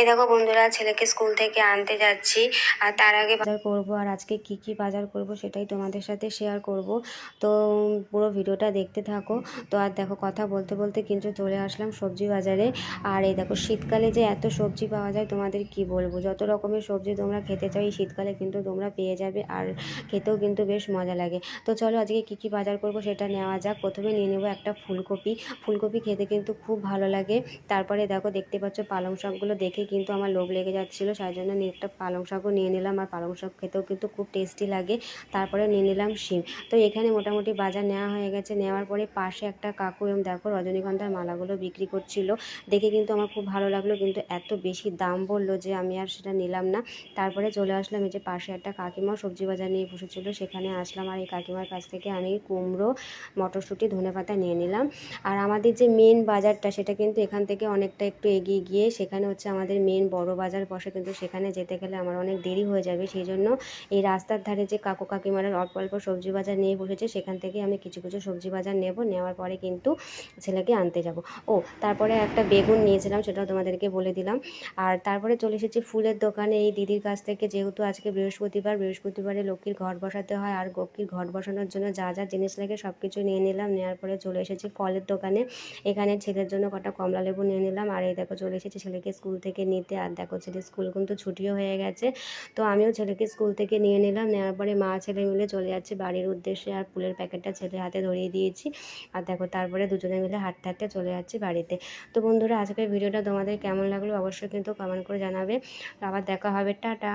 এই দেখো বন্ধুরা, ছেলেকে স্কুল থেকে আনতে যাচ্ছি আর তার আগে বাজার করব। আর আজকে কি কি বাজার করব সেটাই তোমাদের সাথে শেয়ার করব। তো পুরো ভিডিওটা দেখতে থাকো। তো আর দেখো, কথা বলতে বলতে কিন্তু চলে আসলাম সবজি বাজারে। আর এই দেখো, শীতকালে যে এত সবজি পাওয়া যায় তোমাদের কি বলবো। যত রকমের সবজি তোমরা খেতে চাও এই শীতকালে কিন্তু তোমরা পেয়ে যাবে, আর খেতেও কিন্তু বেশ মজা লাগে। তো চলো আজকে কি কি বাজার করব সেটা নেওয়া যাক। প্রথমে নিয়ে নেবো একটা ফুলকপি। ফুলকপি খেতে কিন্তু খুব ভালো লাগে। তারপরে দেখো, দেখতে পাচ্ছ পালং শাকগুলো দেখে কিন্তু আমার লোভ লেগে যাচ্ছিলো, সেই জন্য একটা পালং শাকও নিয়ে নিলাম। আর পালং শাক খেতেও কিন্তু খুব টেস্টি লাগে। তারপরে নিয়ে নিলাম শিম। তো এখানে মোটামুটি বাজার নেওয়া হয়ে গেছে। নেওয়ার পরে পাশে একটা কাকু এবং দেখো রজনীগন্ধার মালাগুলো বিক্রি করছিল। দেখে কিন্তু আমার খুব ভালো লাগলো, কিন্তু এত বেশি দাম বললো যে আমি আর সেটা নিলাম না। তারপরে চলে আসলাম এই যে পাশে একটা কাকিমা সবজি বাজার নিয়ে বসেছিল, সেখানে আসলাম। আর এই কাকিমার কাছ থেকে আমি কুমড়ো, মটরশুঁটি, ধনেপাতা নিয়ে নিলাম। আর আমাদের যে মেন বাজারটা সেটা কিন্তু এখান থেকে অনেকটা একটু এগিয়ে গিয়ে সেখানে হচ্ছে আমাদের মেন বড় বাজার বসে, কিন্তু সেখানে যেতে গেলে আমার অনেক দেরি হয়ে যাবে। সেই জন্য এই রাস্তার ধারে যে কাকু কাকিমারা অল্প অল্প সবজি বাজার নিয়ে বসেছে সেখান থেকে আমি কিছু কিছু সবজি বাজার নেব। নেওয়ার পরে কিন্তু ছেলেকে আনতে যাব। ও, তারপরে একটা বেগুন নিয়েছিলাম, সেটাও তোমাদেরকে বলে দিলাম। আর তারপরে চলে এসেছি ফুলের দোকানে এই দিদির কাছ থেকে, যেহেতু আজকে বৃহস্পতিবারে লক্ষ্মীর ঘট বসাতে হয়। আর লক্ষ্মীর ঘট বসানোর জন্য যা যা জিনিস লাগে সব কিছু নিয়ে নিলাম। নেওয়ার পরে চলে এসেছি ফলের দোকানে। এখানে ছেলের জন্য কটা কমলা লেবু নিয়ে নিলাম। আর এই দেখো চলে এসেছি ছেলেকে স্কুল থেকে নিতে। আর দেখো ছেলের স্কুল কিন্তু ছুটিও হয়ে গেছে, তো আমিও ছেলেকে স্কুল থেকে নিয়ে নিলাম। নেওয়ার পরে মা ছেলে মিলে চলে যাচ্ছে বাড়ির উদ্দেশ্যে। আর ফুলের প্যাকেটটা ছেলের হাতে ধরিয়ে দিয়েছি। আর দেখো তারপরে দুজনে মিলে হাঁটতে হাঁটতে চলে যাচ্ছি বাড়িতে। তো বন্ধুরা, আজকের ভিডিওটা তোমাদের কেমন লাগলো অবশ্যই কিন্তু কমেন্ট করে জানাবে। আবার দেখা হবে, টাটা।